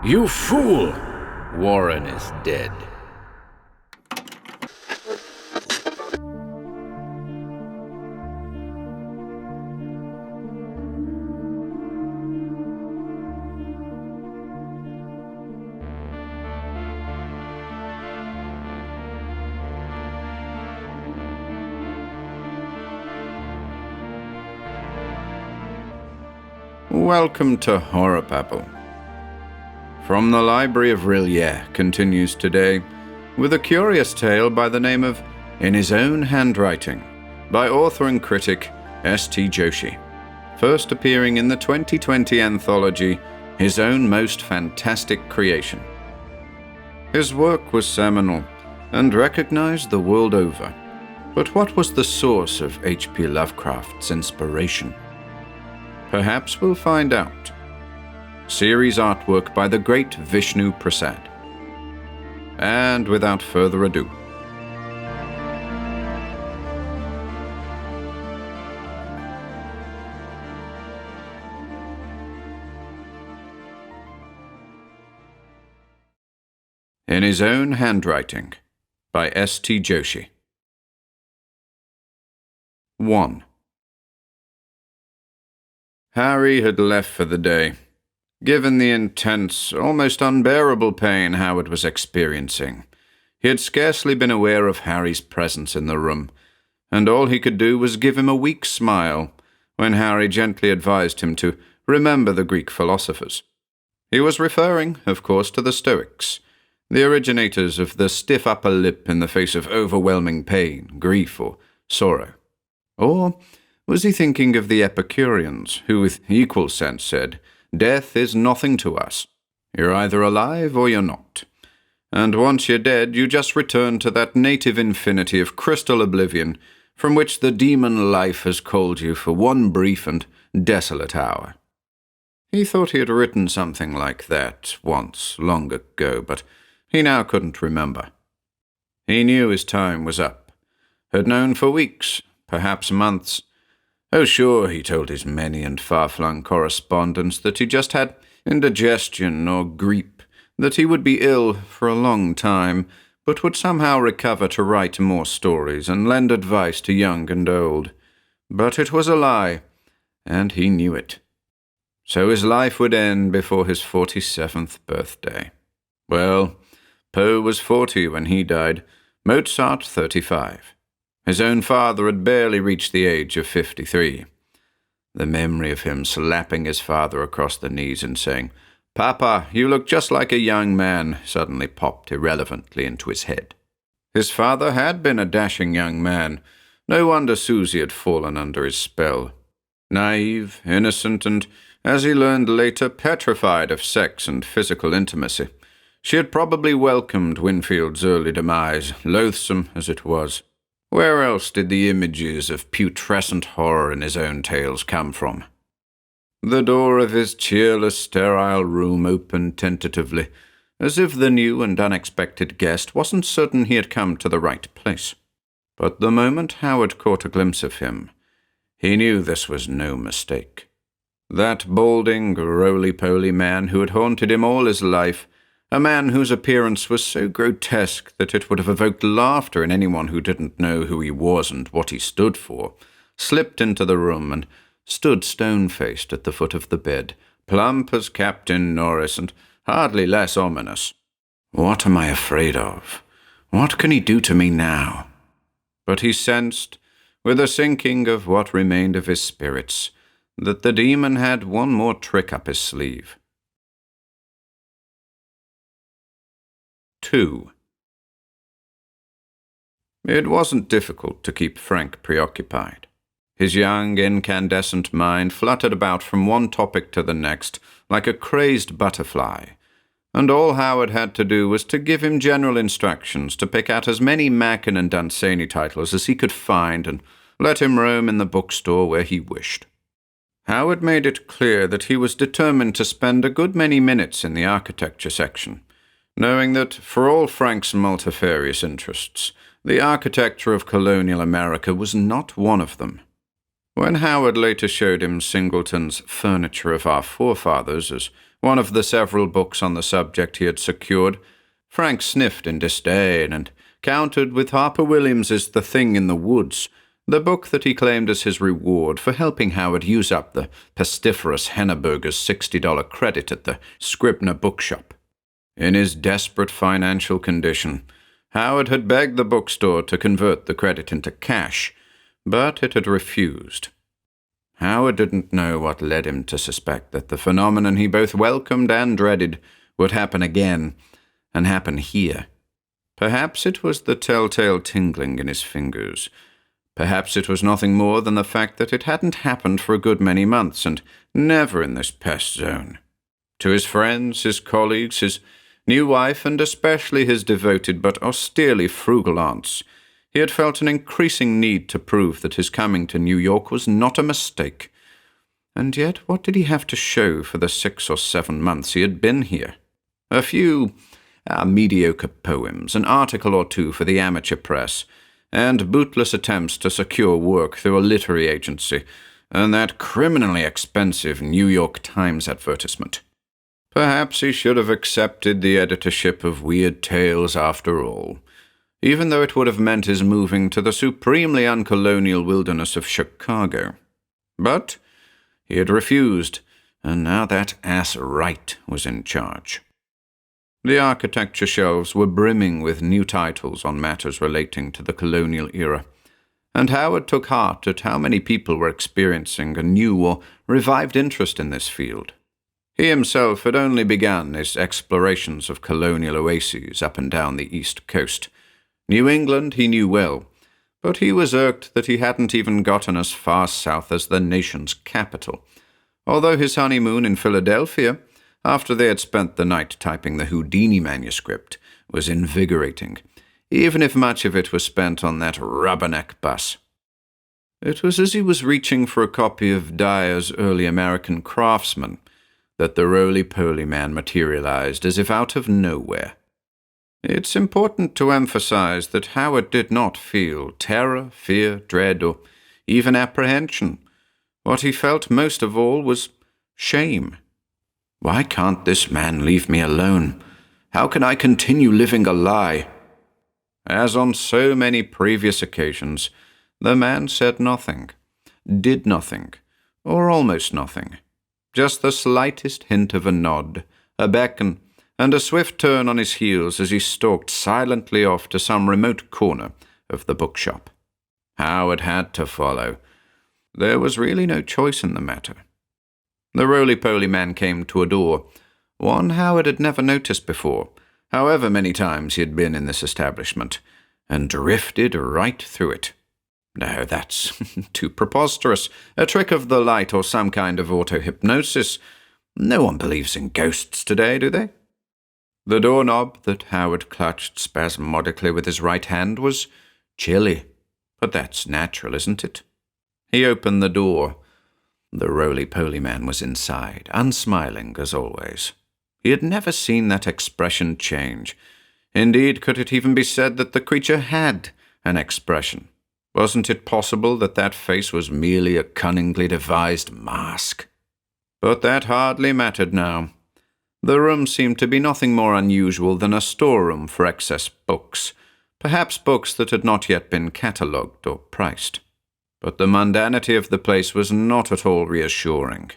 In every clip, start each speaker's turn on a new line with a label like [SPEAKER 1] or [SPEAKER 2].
[SPEAKER 1] You fool! Warren is dead. Welcome to HorrorBabble. From the Library of Rillier continues today with a curious tale by the name of In His Own Handwriting by author and critic S.T. Joshi, first appearing in the 2020 anthology His Own Most Fantastic Creation. His work was seminal and recognized the world over, but what was the source of H.P. Lovecraft's inspiration? Perhaps we'll find out. Series artwork by the great Vishnu Prasad. And without further ado, In His Own Handwriting by S.T. Joshi. 1. Harry had left for the day, given the intense, almost unbearable pain Howard was experiencing. He had scarcely been aware of Harry's presence in the room, and all he could do was give him a weak smile when Harry gently advised him to remember the Greek philosophers. He was referring, of course, to the Stoics, the originators of the stiff upper lip in the face of overwhelming pain, grief, or sorrow. Or was he thinking of the Epicureans, who with equal sense said, "Death is nothing to us. You're either alive or you're not. And once you're dead, you just return to that native infinity of crystal oblivion from which the demon life has called you for one brief and desolate hour." He thought he had written something like that once, long ago, but he now couldn't remember. He knew his time was up. Had known for weeks, perhaps months. Oh, sure, he told his many and far-flung correspondents that he just had indigestion or grippe, that he would be ill for a long time, but would somehow recover to write more stories and lend advice to young and old. But it was a lie, and he knew it. So his life would end before his 47th birthday. Well, Poe was 40 when he died, Mozart 35. His own father had barely reached the age of 53. The memory of him slapping his father across the knees and saying, "Papa, you look just like a young man," suddenly popped irrelevantly into his head. His father had been a dashing young man. No wonder Susie had fallen under his spell. Naive, innocent, and, as he learned later, petrified of sex and physical intimacy. She had probably welcomed Winfield's early demise, loathsome as it was. Where else did the images of putrescent horror in his own tales come from? The door of his cheerless, sterile room opened tentatively, as if the new and unexpected guest wasn't certain he had come to the right place. But the moment Howard caught a glimpse of him, he knew this was no mistake. That balding, roly-poly man who had haunted him all his life, a man whose appearance was so grotesque that it would have evoked laughter in anyone who didn't know who he was and what he stood for, slipped into the room and stood stone-faced at the foot of the bed, plump as Captain Norris and hardly less ominous. What am I afraid of? What can he do to me now? But he sensed, with a sinking of what remained of his spirits, that the demon had one more trick up his sleeve. 2. It wasn't difficult to keep Frank preoccupied. His young, incandescent mind fluttered about from one topic to the next like a crazed butterfly, and all Howard had to do was to give him general instructions to pick out as many Mackin and Dunsany titles as he could find and let him roam in the bookstore where he wished. Howard made it clear that he was determined to spend a good many minutes in the architecture section, knowing that, for all Frank's multifarious interests, the architecture of colonial America was not one of them. When Howard later showed him Singleton's Furniture of Our Forefathers as one of the several books on the subject he had secured, Frank sniffed in disdain and countered with Harper Williams's The Thing in the Woods, the book that he claimed as his reward for helping Howard use up the pestiferous Henneberger's $60 credit at the Scribner bookshop. In his desperate financial condition, Howard had begged the bookstore to convert the credit into cash, but it had refused. Howard didn't know what led him to suspect that the phenomenon he both welcomed and dreaded would happen again, and happen here. Perhaps it was the telltale tingling in his fingers. Perhaps it was nothing more than the fact that it hadn't happened for a good many months, and never in this pest zone. To his friends, his colleagues, his new wife, and especially his devoted but austerely frugal aunts, he had felt an increasing need to prove that his coming to New York was not a mistake. And yet, what did he have to show for the 6 or 7 months he had been here? A few mediocre poems, an article or two for the amateur press, and bootless attempts to secure work through a literary agency, and that criminally expensive New York Times advertisement. Perhaps he should have accepted the editorship of Weird Tales after all, even though it would have meant his moving to the supremely uncolonial wilderness of Chicago. But he had refused, and now that ass Wright was in charge. The architecture shelves were brimming with new titles on matters relating to the colonial era, and Howard took heart at how many people were experiencing a new or revived interest in this field. He himself had only begun his explorations of colonial oases up and down the East Coast. New England he knew well, but he was irked that he hadn't even gotten as far south as the nation's capital, although his honeymoon in Philadelphia, after they had spent the night typing the Houdini manuscript, was invigorating, even if much of it was spent on that rubberneck bus. It was as he was reaching for a copy of Dyer's Early American Craftsman that the roly-poly man materialized as if out of nowhere. It's important to emphasize that Howard did not feel terror, fear, dread, or even apprehension. What he felt most of all was shame. Why can't this man leave me alone? How can I continue living a lie? As on so many previous occasions, the man said nothing, did nothing, or almost nothing. Just the slightest hint of a nod, a beckon, and a swift turn on his heels as he stalked silently off to some remote corner of the bookshop. Howard had to follow. There was really no choice in the matter. The roly-poly man came to a door, one Howard had never noticed before, however many times he had been in this establishment, and drifted right through it. No, that's too preposterous. A trick of the light or some kind of auto-hypnosis. No one believes in ghosts today, do they? The doorknob that Howard clutched spasmodically with his right hand was chilly, but that's natural, isn't it? He opened the door. The roly-poly man was inside, unsmiling as always. He had never seen that expression change. Indeed, could it even be said that the creature had an expression? Wasn't it possible that that face was merely a cunningly devised mask? But that hardly mattered now. The room seemed to be nothing more unusual than a storeroom for excess books, perhaps books that had not yet been catalogued or priced. But the mundanity of the place was not at all reassuring.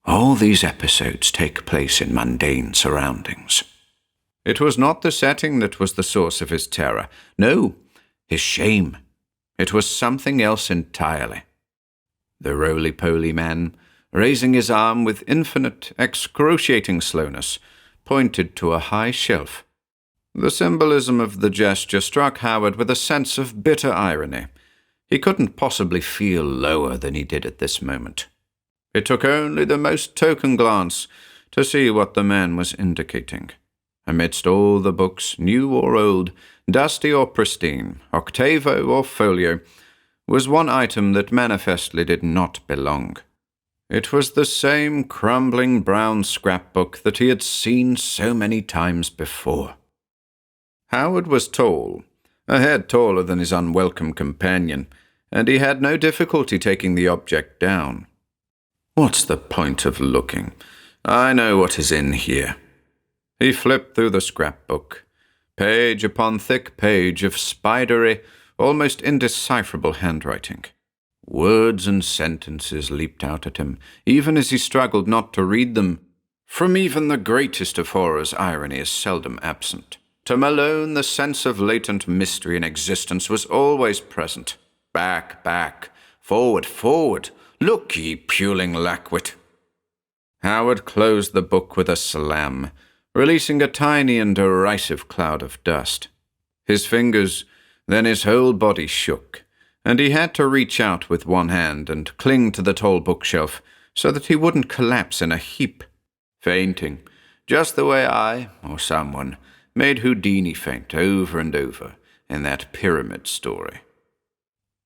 [SPEAKER 1] All these episodes take place in mundane surroundings. It was not the setting that was the source of his terror. No, his shame. It was something else entirely. The roly-poly man, raising his arm with infinite, excruciating slowness, pointed to a high shelf. The symbolism of the gesture struck Howard with a sense of bitter irony. He couldn't possibly feel lower than he did at this moment. It took only the most token glance to see what the man was indicating. Amidst all the books, new or old, dusty or pristine, octavo or folio, was one item that manifestly did not belong. It was the same crumbling brown scrapbook that he had seen so many times before. Howard was tall, a head taller than his unwelcome companion, and he had no difficulty taking the object down. "What's the point of looking? I know what is in here." He flipped through the scrapbook, page upon thick page of spidery, almost indecipherable handwriting. Words and sentences leaped out at him, even as he struggled not to read them. From even the greatest of horrors, irony is seldom absent. To Malone, the sense of latent mystery in existence was always present. Back, back, forward, forward, look, ye puling lackwit. Howard closed the book with a slam, releasing a tiny and derisive cloud of dust. His fingers, then his whole body shook, and he had to reach out with one hand and cling to the tall bookshelf so that he wouldn't collapse in a heap, fainting, just the way I, or someone, made Houdini faint over and over in that pyramid story.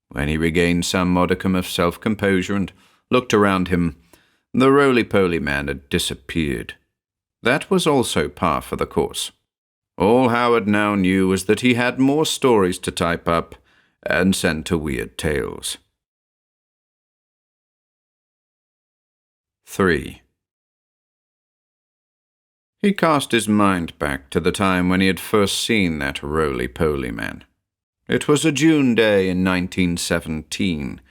[SPEAKER 1] When he regained some modicum of self-composure and looked around him, the roly-poly man had disappeared. That was also par for the course. All Howard now knew was that he had more stories to type up and send to Weird Tales. 3. He cast his mind back to the time when he had first seen that roly-poly man. It was a June day in 1917,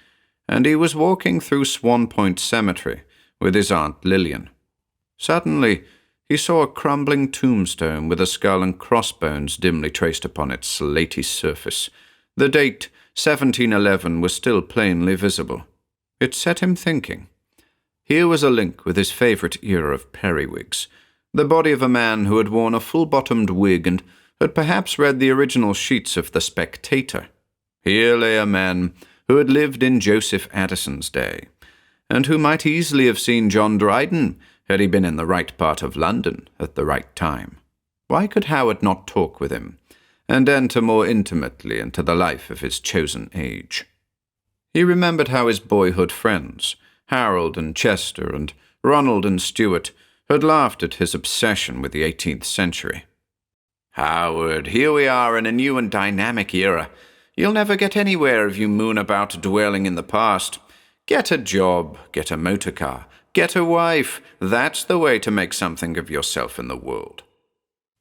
[SPEAKER 1] and he was walking through Swan Point Cemetery with his Aunt Lillian. Suddenly, he saw a crumbling tombstone with a skull and crossbones dimly traced upon its slaty surface. The date, 1711, was still plainly visible. It set him thinking. Here was a link with his favourite era of periwigs, the body of a man who had worn a full-bottomed wig and had perhaps read the original sheets of The Spectator. Here lay a man who had lived in Joseph Addison's day, and who might easily have seen John Dryden had he been in the right part of London at the right time. Why could Howard not talk with him, and enter more intimately into the life of his chosen age? He remembered how his boyhood friends, Harold and Chester and Ronald and Stuart, had laughed at his obsession with the 18th century. "Howard, here we are in a new and dynamic era. You'll never get anywhere if you moon about dwelling in the past. Get a job, get a motor car, get a wife. That's the way to make something of yourself in the world."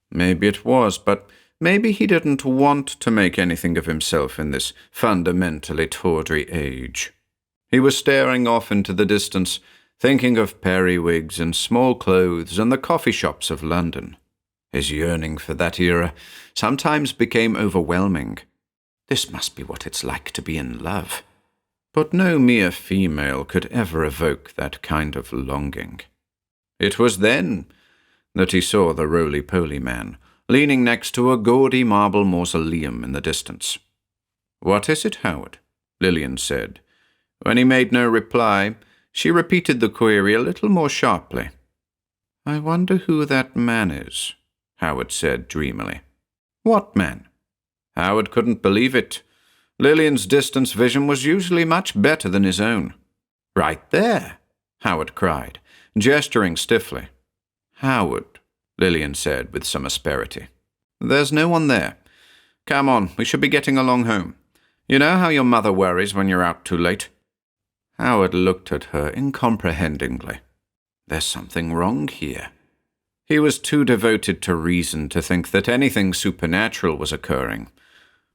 [SPEAKER 1] Maybe it was, but maybe he didn't want to make anything of himself in this fundamentally tawdry age. He was staring off into the distance, thinking of periwigs and small clothes and the coffee shops of London. His yearning for that era sometimes became overwhelming. This must be what it's like to be in love. But no mere female could ever evoke that kind of longing. It was then that he saw the roly-poly man, leaning next to a gaudy marble mausoleum in the distance. "What is it, Howard?" Lillian said. When he made no reply, she repeated the query a little more sharply. "I wonder who that man is," Howard said dreamily. "What man?" Howard couldn't believe it. Lillian's distance vision was usually much better than his own. "Right there," Howard cried, gesturing stiffly. "Howard," Lillian said with some asperity. "There's no one there. Come on, we should be getting along home. You know how your mother worries when you're out too late." Howard looked at her incomprehendingly. There's something wrong here. He was too devoted to reason to think that anything supernatural was occurring,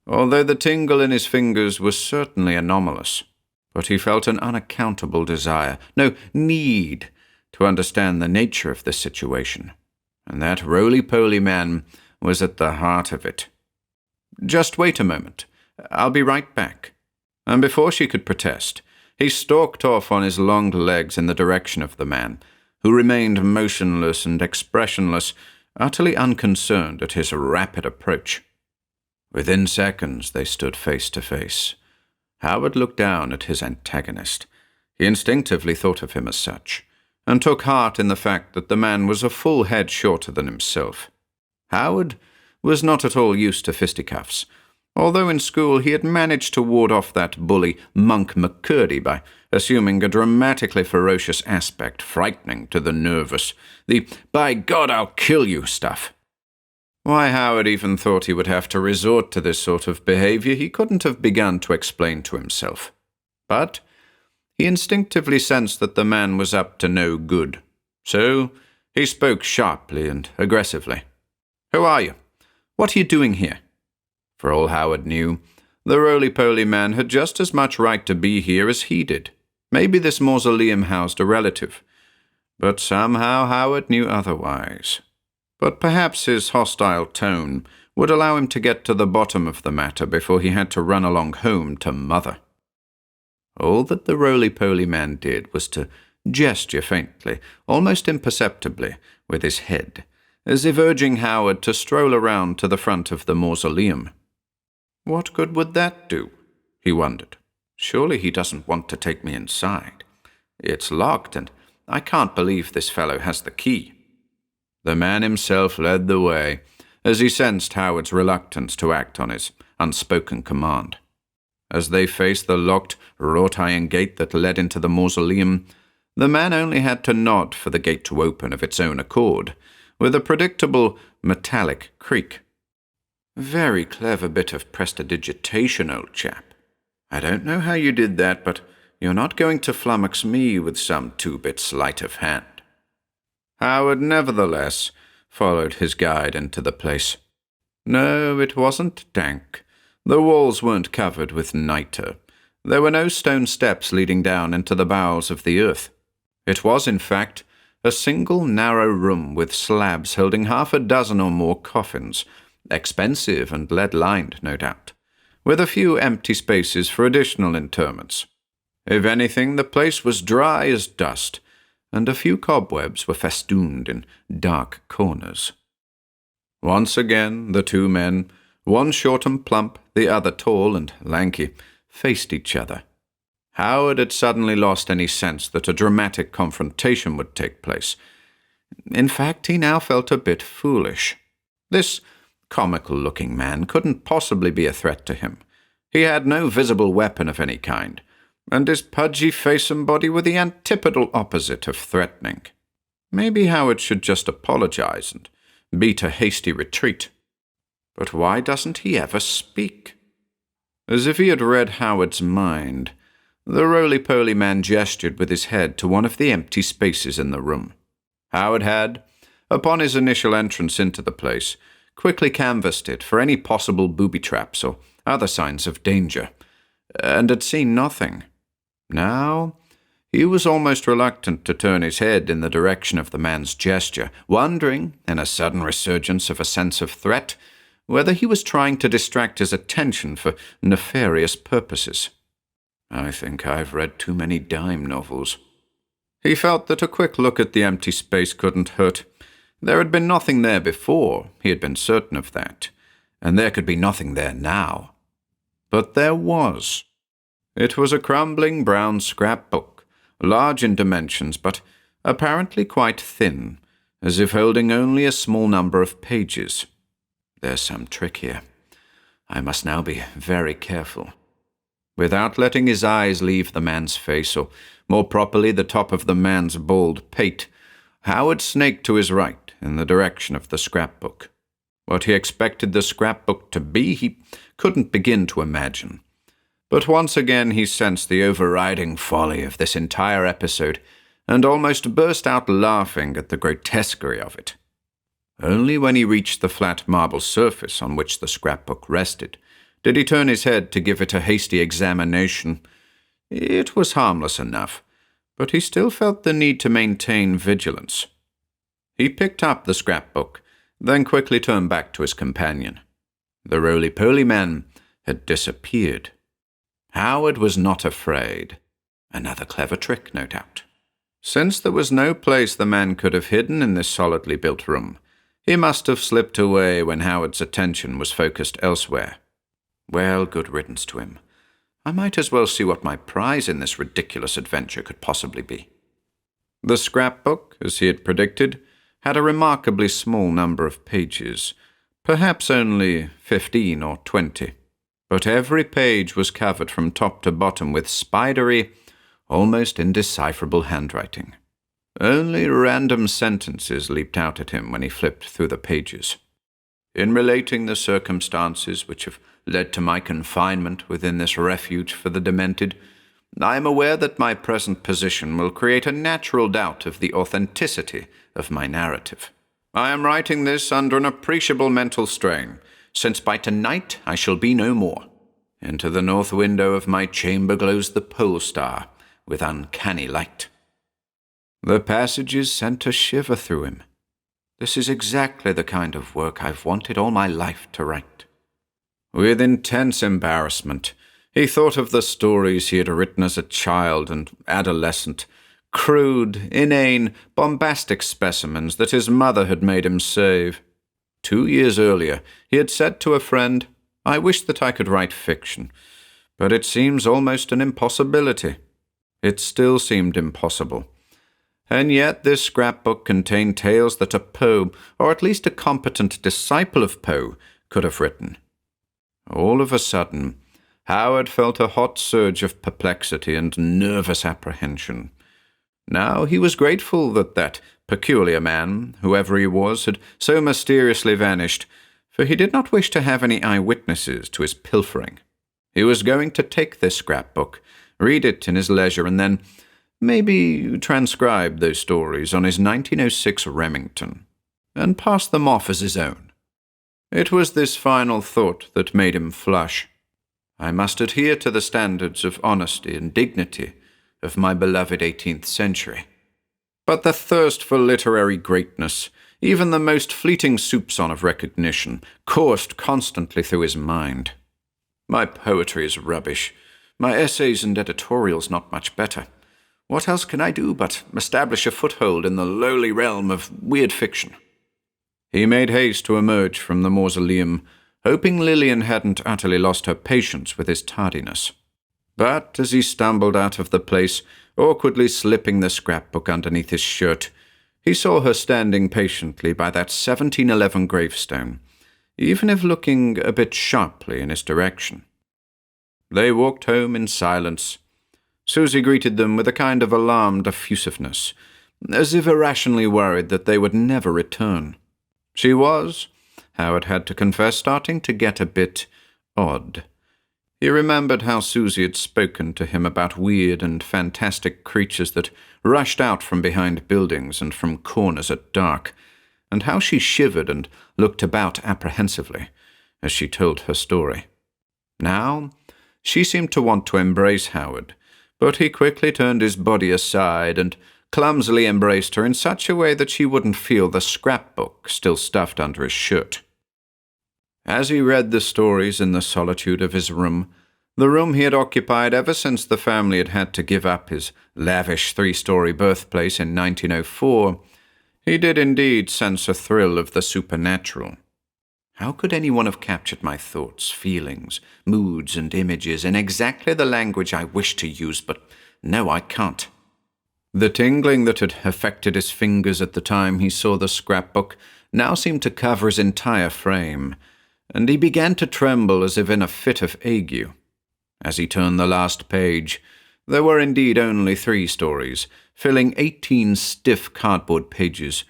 [SPEAKER 1] although the tingle in his fingers was certainly anomalous. But he felt an unaccountable desire, no, need, to understand the nature of this situation, and that roly-poly man was at the heart of it. "Just wait a moment. I'll be right back." And before she could protest, he stalked off on his long legs in the direction of the man, who remained motionless and expressionless, utterly unconcerned at his rapid approach. Within seconds they stood face to face. Howard looked down at his antagonist. He instinctively thought of him as such, and took heart in the fact that the man was a full head shorter than himself. Howard was not at all used to fisticuffs, although in school he had managed to ward off that bully Monk McCurdy by assuming a dramatically ferocious aspect frightening to the nervous, the "by God I'll kill you" stuff. Why Howard even thought he would have to resort to this sort of behavior he couldn't have begun to explain to himself. But he instinctively sensed that the man was up to no good. So he spoke sharply and aggressively. "Who are you? What are you doing here?" For all Howard knew, the roly-poly man had just as much right to be here as he did. Maybe this mausoleum housed a relative. But somehow Howard knew otherwise. But perhaps his hostile tone would allow him to get to the bottom of the matter before he had to run along home to Mother. All that the roly-poly man did was to gesture faintly, almost imperceptibly, with his head, as if urging Howard to stroll around to the front of the mausoleum. What good would that do? He wondered. Surely he doesn't want to take me inside. It's locked, and I can't believe this fellow has the key. The man himself led the way, as he sensed Howard's reluctance to act on his unspoken command. As they faced the locked, wrought-iron gate that led into the mausoleum, the man only had to nod for the gate to open of its own accord, with a predictable metallic creak. "Very clever bit of prestidigitation, old chap. I don't know how you did that, but you're not going to flummox me with some two-bit sleight of hand." Howard, nevertheless, followed his guide into the place. No, it wasn't dank. The walls weren't covered with nitre. There were no stone steps leading down into the bowels of the earth. It was, in fact, a single narrow room with slabs holding half a dozen or more coffins, expensive and lead-lined, no doubt, with a few empty spaces for additional interments. If anything, the place was dry as dust, and a few cobwebs were festooned in dark corners. Once again, the two men, one short and plump, the other tall and lanky, faced each other. Howard had suddenly lost any sense that a dramatic confrontation would take place. In fact, he now felt a bit foolish. This comical-looking man couldn't possibly be a threat to him. He had no visible weapon of any kind, and his pudgy face and body were the antipodal opposite of threatening. Maybe Howard should just apologize and beat a hasty retreat. But why doesn't he ever speak? As if he had read Howard's mind, the roly-poly man gestured with his head to one of the empty spaces in the room. Howard had, upon his initial entrance into the place, quickly canvassed it for any possible booby-traps or other signs of danger, and had seen nothing. Now, he was almost reluctant to turn his head in the direction of the man's gesture, wondering, in a sudden resurgence of a sense of threat, whether he was trying to distract his attention for nefarious purposes. I think I've read too many dime novels. He felt that a quick look at the empty space couldn't hurt. There had been nothing there before, he had been certain of that, and there could be nothing there now. But there was. It was a crumbling brown scrapbook, large in dimensions, but apparently quite thin, as if holding only a small number of pages. There's some trick here. I must now be very careful. Without letting his eyes leave the man's face, or more properly the top of the man's bald pate, Howard snaked to his right in the direction of the scrapbook. What he expected the scrapbook to be, he couldn't begin to imagine. But once again he sensed the overriding folly of this entire episode, and almost burst out laughing at the grotesquerie of it. Only when he reached the flat marble surface on which the scrapbook rested did he turn his head to give it a hasty examination. It was harmless enough, but he still felt the need to maintain vigilance. He picked up the scrapbook, then quickly turned back to his companion. The roly-poly man had disappeared. Howard was not afraid. Another clever trick, no doubt. Since there was no place the man could have hidden in this solidly built room, he must have slipped away when Howard's attention was focused elsewhere. Well, good riddance to him. I might as well see what my prize in this ridiculous adventure could possibly be. The scrapbook, as he had predicted, had a remarkably small number of pages, perhaps only 15 or 20. But every page was covered from top to bottom with spidery, almost indecipherable handwriting. Only random sentences leaped out at him when he flipped through the pages. In relating the circumstances which have led to my confinement within this refuge for the demented, I am aware that my present position will create a natural doubt of the authenticity of my narrative. I am writing this under an appreciable mental strain, since by tonight I shall be no more. Into the north window of my chamber glows the pole star with uncanny light. The passages sent a shiver through him. This is exactly the kind of work I've wanted all my life to write. With intense embarrassment, he thought of the stories he had written as a child and adolescent, crude, inane, bombastic specimens that his mother had made him save. 2 years earlier, he had said to a friend, "I wish that I could write fiction, but it seems almost an impossibility." It still seemed impossible. And yet this scrapbook contained tales that a Poe, or at least a competent disciple of Poe, could have written. All of a sudden, Howard felt a hot surge of perplexity and nervous apprehension. Now he was grateful that that peculiar man, whoever he was, had so mysteriously vanished, for he did not wish to have any eyewitnesses to his pilfering. He was going to take this scrapbook, read it in his leisure, and then maybe transcribe those stories on his 1906 Remington, and pass them off as his own. It was this final thought that made him flush. I must adhere to the standards of honesty and dignity of my beloved 18th century. But the thirst for literary greatness, even the most fleeting soupçon of recognition, coursed constantly through his mind. My poetry is rubbish. My essays and editorials not much better. What else can I do but establish a foothold in the lowly realm of weird fiction? He made haste to emerge from the mausoleum, hoping Lillian hadn't utterly lost her patience with his tardiness. But as he stumbled out of the place, awkwardly slipping the scrapbook underneath his shirt, he saw her standing patiently by that 1711 gravestone, even if looking a bit sharply in his direction. They walked home in silence. Susie greeted them with a kind of alarmed effusiveness, as if irrationally worried that they would never return. She was, Howard had to confess, starting to get a bit odd. He remembered how Susie had spoken to him about weird and fantastic creatures that rushed out from behind buildings and from corners at dark, and how she shivered and looked about apprehensively as she told her story. Now, she seemed to want to embrace Howard, but he quickly turned his body aside and clumsily embraced her in such a way that she wouldn't feel the scrapbook still stuffed under his shirt. As he read the stories in the solitude of his room, the room he had occupied ever since the family had had to give up his lavish 3-story birthplace in 1904, he did indeed sense a thrill of the supernatural. How could anyone have captured my thoughts, feelings, moods, and images in exactly the language I wished to use, but no, I can't. The tingling that had affected his fingers at the time he saw the scrapbook now seemed to cover his entire frame, and he began to tremble as if in a fit of ague. As he turned the last page, there were indeed only 3 stories, filling 18 stiff cardboard pages.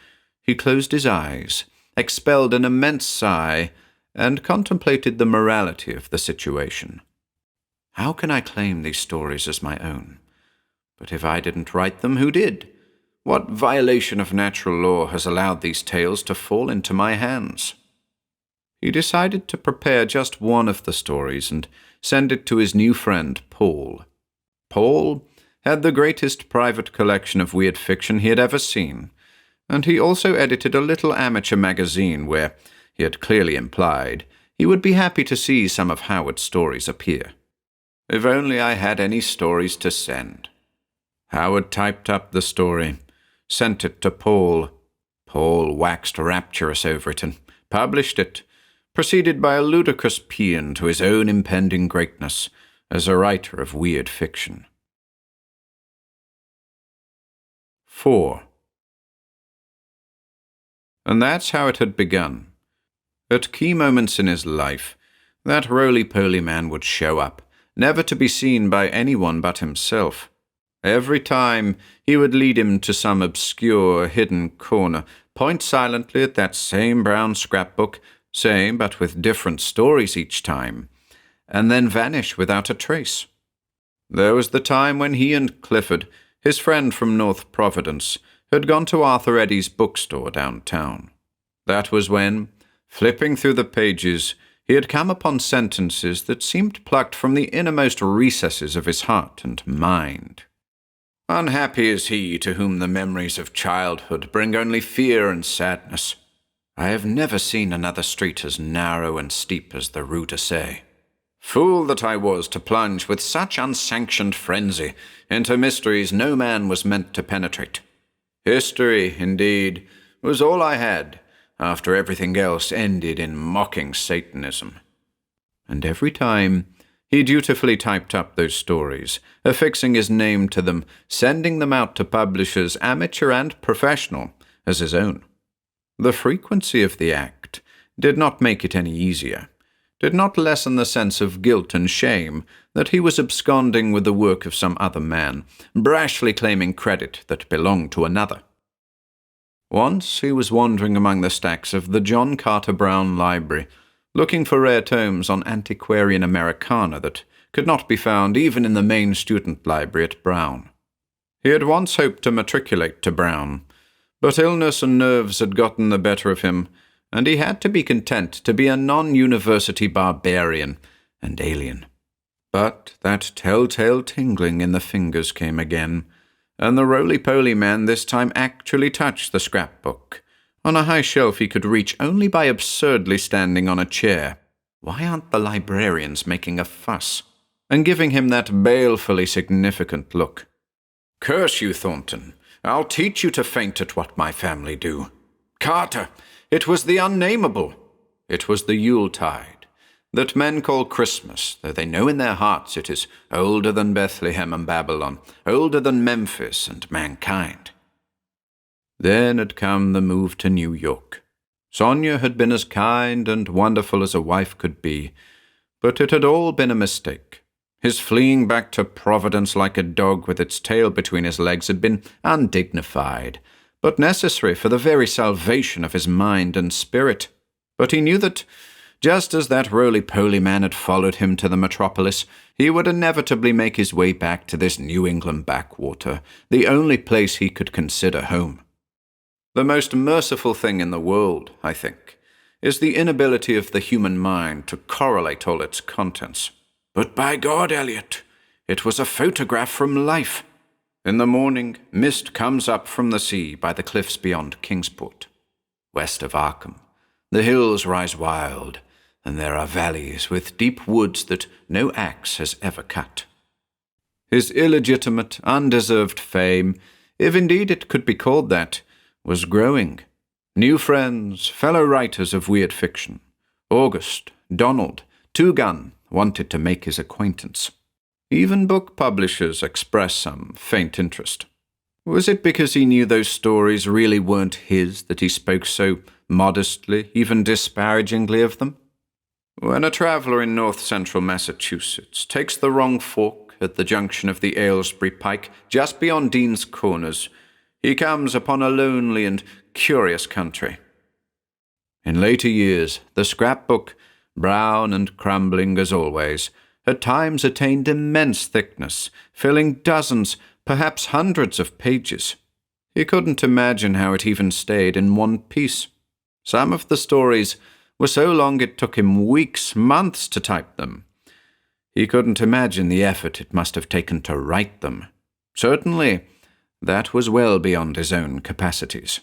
[SPEAKER 1] He closed his eyes, expelled an immense sigh, and contemplated the morality of the situation. How can I claim these stories as my own? But if I didn't write them, who did? What violation of natural law has allowed these tales to fall into my hands? He decided to prepare just one of the stories and send it to his new friend, Paul. Paul had the greatest private collection of weird fiction he had ever seen, and he also edited a little amateur magazine where, he had clearly implied, he would be happy to see some of Howard's stories appear. If only I had any stories to send. Howard typed up the story, sent it to Paul. Paul waxed rapturous over it and published it, preceded by a ludicrous paean to his own impending greatness as a writer of weird fiction. 4. And that's how it had begun. At key moments in his life, that roly-poly man would show up, never to be seen by anyone but himself. Every time he would lead him to some obscure, hidden corner, point silently at that same brown scrapbook, same but with different stories each time, and then vanish without a trace. There was the time when he and Clifford, his friend from North Providence, had gone to Arthur Eddy's bookstore downtown. That was when, flipping through the pages, he had come upon sentences that seemed plucked from the innermost recesses of his heart and mind. Unhappy is he to whom the memories of childhood bring only fear and sadness. I have never seen another street as narrow and steep as the Rue d'Essai. Fool that I was to plunge with such unsanctioned frenzy into mysteries no man was meant to penetrate. History, indeed, was all I had, after everything else ended in mocking Satanism. And every time he dutifully typed up those stories, affixing his name to them, sending them out to publishers, amateur and professional, as his own. The frequency of the act did not make it any easier, did not lessen the sense of guilt and shame that he was absconding with the work of some other man, brashly claiming credit that belonged to another. Once he was wandering among the stacks of the John Carter Brown Library, looking for rare tomes on antiquarian Americana that could not be found even in the main student library at Brown. He had once hoped to matriculate to Brown, but illness and nerves had gotten the better of him, and he had to be content to be a non-university barbarian and alien. But that telltale tingling in the fingers came again, and the roly-poly man this time actually touched the scrapbook, on a high shelf he could reach only by absurdly standing on a chair. Why aren't the librarians making a fuss? And giving him that balefully significant look. Curse you, Thornton. I'll teach you to faint at what my family do. Carter, it was the unnameable. It was the Yuletide, that men call Christmas, though they know in their hearts it is older than Bethlehem and Babylon, older than Memphis and mankind. Then had come the move to New York. Sonia had been as kind and wonderful as a wife could be, but it had all been a mistake. His fleeing back to Providence like a dog with its tail between his legs had been undignified, but necessary for the very salvation of his mind and spirit. But he knew that, just as that roly-poly man had followed him to the metropolis, he would inevitably make his way back to this New England backwater, the only place he could consider home. The most merciful thing in the world, I think, is the inability of the human mind to correlate all its contents. But by God, Eliot, it was a photograph from life. In the morning, mist comes up from the sea by the cliffs beyond Kingsport. West of Arkham, the hills rise wild, and there are valleys with deep woods that no axe has ever cut. His illegitimate, undeserved fame, if indeed it could be called that, was growing. New friends, fellow writers of weird fiction, August, Donald, Two Gun, wanted to make his acquaintance. Even book publishers expressed some faint interest. Was it because he knew those stories really weren't his that he spoke so modestly, even disparagingly of them? When a traveller in north-central Massachusetts takes the wrong fork at the junction of the Aylesbury Pike just beyond Dean's Corners, he comes upon a lonely and curious country. In later years, the scrapbook, brown and crumbling as always, at times attained immense thickness, filling dozens, perhaps hundreds of pages. He couldn't imagine how it even stayed in one piece. Some of the stories were so long it took him weeks, months to type them. He couldn't imagine the effort it must have taken to write them. Certainly, that was well beyond his own capacities.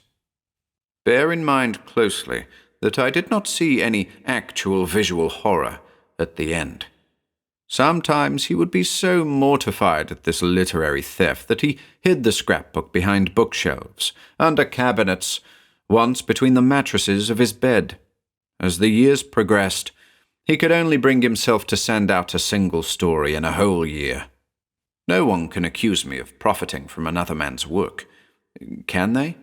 [SPEAKER 1] Bear in mind closely that I did not see any actual visual horror at the end. Sometimes he would be so mortified at this literary theft that he hid the scrapbook behind bookshelves, under cabinets, once between the mattresses of his bed. As the years progressed, he could only bring himself to send out a single story in a whole year. No one can accuse me of profiting from another man's work. Can they?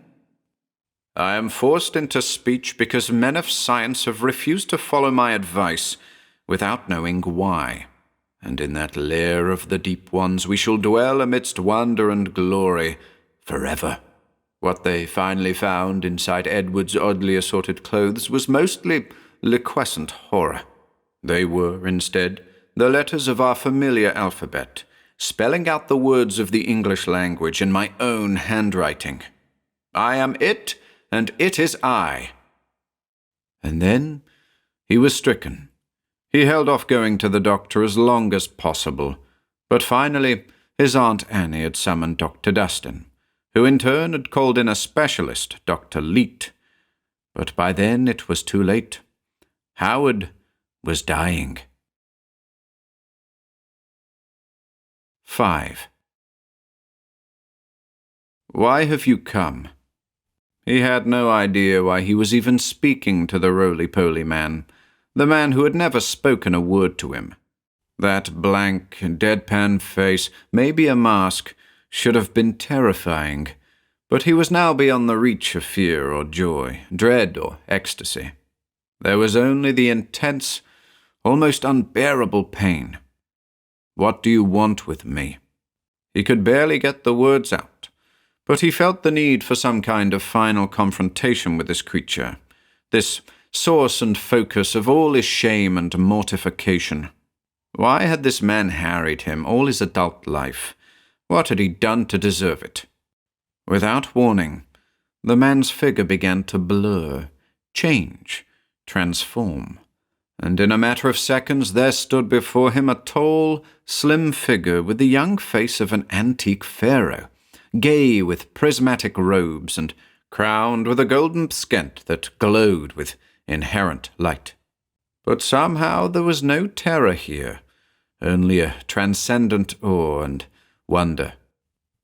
[SPEAKER 1] I am forced into speech because men of science have refused to follow my advice without knowing why. And in that lair of the deep ones we shall dwell amidst wonder and glory forever. What they finally found inside Edward's oddly assorted clothes was mostly liquescent horror. They were, instead, the letters of our familiar alphabet, spelling out the words of the English language in my own handwriting. I am it, and it is I. And then he was stricken. He held off going to the doctor as long as possible, but finally his Aunt Annie had summoned Dr. Dustin, who in turn had called in a specialist, Dr. Leet. But by then it was too late. Howard was dying. 5. Why have you come? He had no idea why he was even speaking to the roly-poly man, the man who had never spoken a word to him. That blank, deadpan face, maybe a mask, should have been terrifying, but he was now beyond the reach of fear or joy, dread or ecstasy. There was only the intense, almost unbearable pain. What do you want with me? He could barely get the words out, but he felt the need for some kind of final confrontation with this creature, this source and focus of all his shame and mortification. Why had this man harried him all his adult life? What had he done to deserve it? Without warning, the man's figure began to blur, change, transform, and in a matter of seconds there stood before him a tall, slim figure with the young face of an antique pharaoh, gay with prismatic robes and crowned with a golden pskent that glowed with inherent light. But somehow there was no terror here, only a transcendent awe and wonder.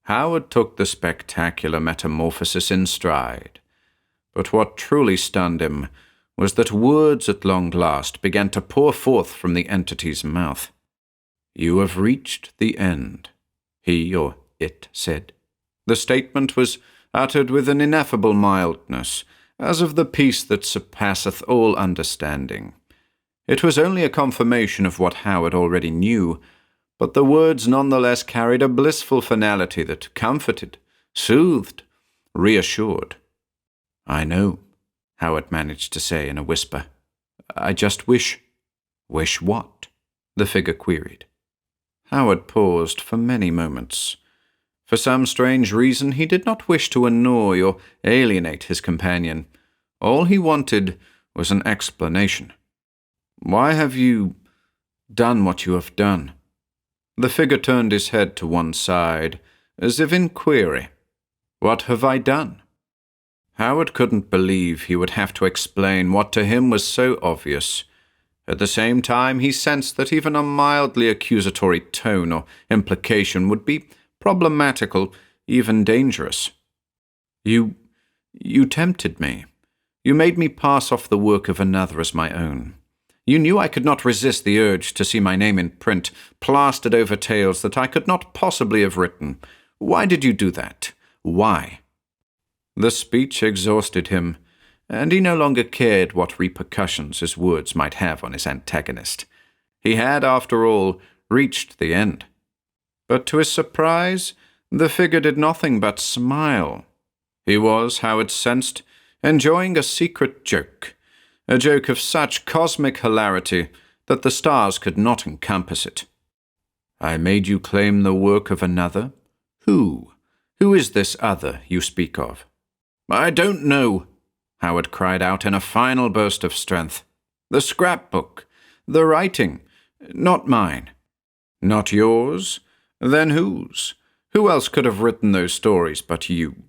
[SPEAKER 1] Howard took the spectacular metamorphosis in stride, but what truly stunned him was that words at long last began to pour forth from the entity's mouth. You have reached the end, he or it said. The statement was uttered with an ineffable mildness, as of the peace that surpasseth all understanding. It was only a confirmation of what Howard already knew, but the words nonetheless carried a blissful finality that comforted, soothed, reassured. I know, Howard managed to say in a whisper. I just wish. Wish what? The figure queried. Howard paused for many moments. For some strange reason, he did not wish to annoy or alienate his companion. All he wanted was an explanation. Why have you done what you have done? The figure turned his head to one side, as if in query. What have I done? Howard couldn't believe he would have to explain what to him was so obvious. At the same time, he sensed that even a mildly accusatory tone or implication would be problematical, even dangerous. You tempted me. You made me pass off the work of another as my own. You knew I could not resist the urge to see my name in print, plastered over tales that I could not possibly have written. Why did you do that? Why? The speech exhausted him, and he no longer cared what repercussions his words might have on his antagonist. He had, after all, reached the end. But to his surprise, the figure did nothing but smile. He was, Howard sensed, enjoying a secret joke, a joke of such cosmic hilarity that the stars could not encompass it. I made you claim the work of another? Who? Who is this other you speak of? I don't know, Howard cried out in a final burst of strength. The scrapbook, the writing, not mine. Not yours? Then whose? Who else could have written those stories but you?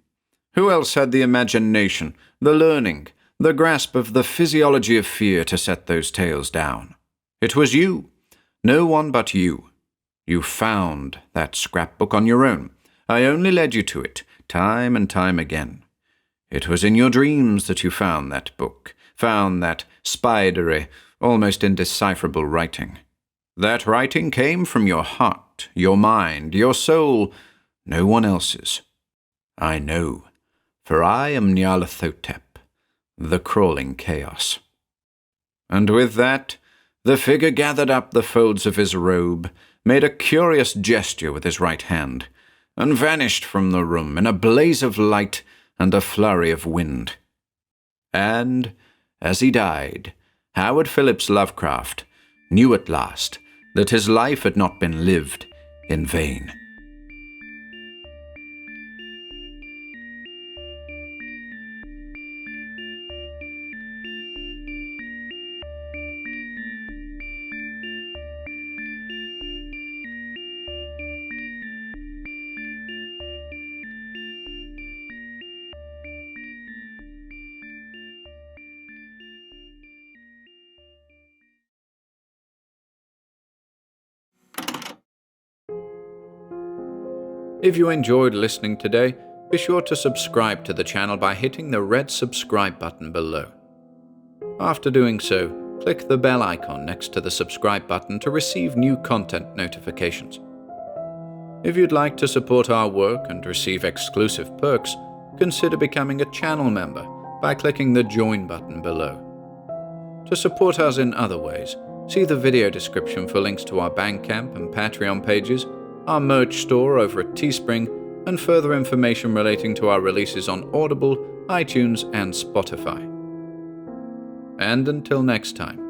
[SPEAKER 1] Who else had the imagination, the learning, the grasp of the physiology of fear to set those tales down? It was you, no one but you. You found that scrapbook on your own. I only led you to it, time and time again. It was in your dreams that you found that book, found that spidery, almost indecipherable writing. That writing came from your heart, your mind, your soul, no one else's. I know, for I am Nyarlathotep, the crawling chaos. And with that, the figure gathered up the folds of his robe, made a curious gesture with his right hand, and vanished from the room in a blaze of light and a flurry of wind. And, as he died, Howard Phillips Lovecraft knew at last that his life had not been lived in vain. If you enjoyed listening today, be sure to subscribe to the channel by hitting the red subscribe button below. After doing so, click the bell icon next to the subscribe button to receive new content notifications. If you'd like to support our work and receive exclusive perks, consider becoming a channel member by clicking the join button below. To support us in other ways, see the video description for links to our Bandcamp and Patreon pages, our merch store over at Teespring, and further information relating to our releases on Audible, iTunes, and Spotify. And until next time.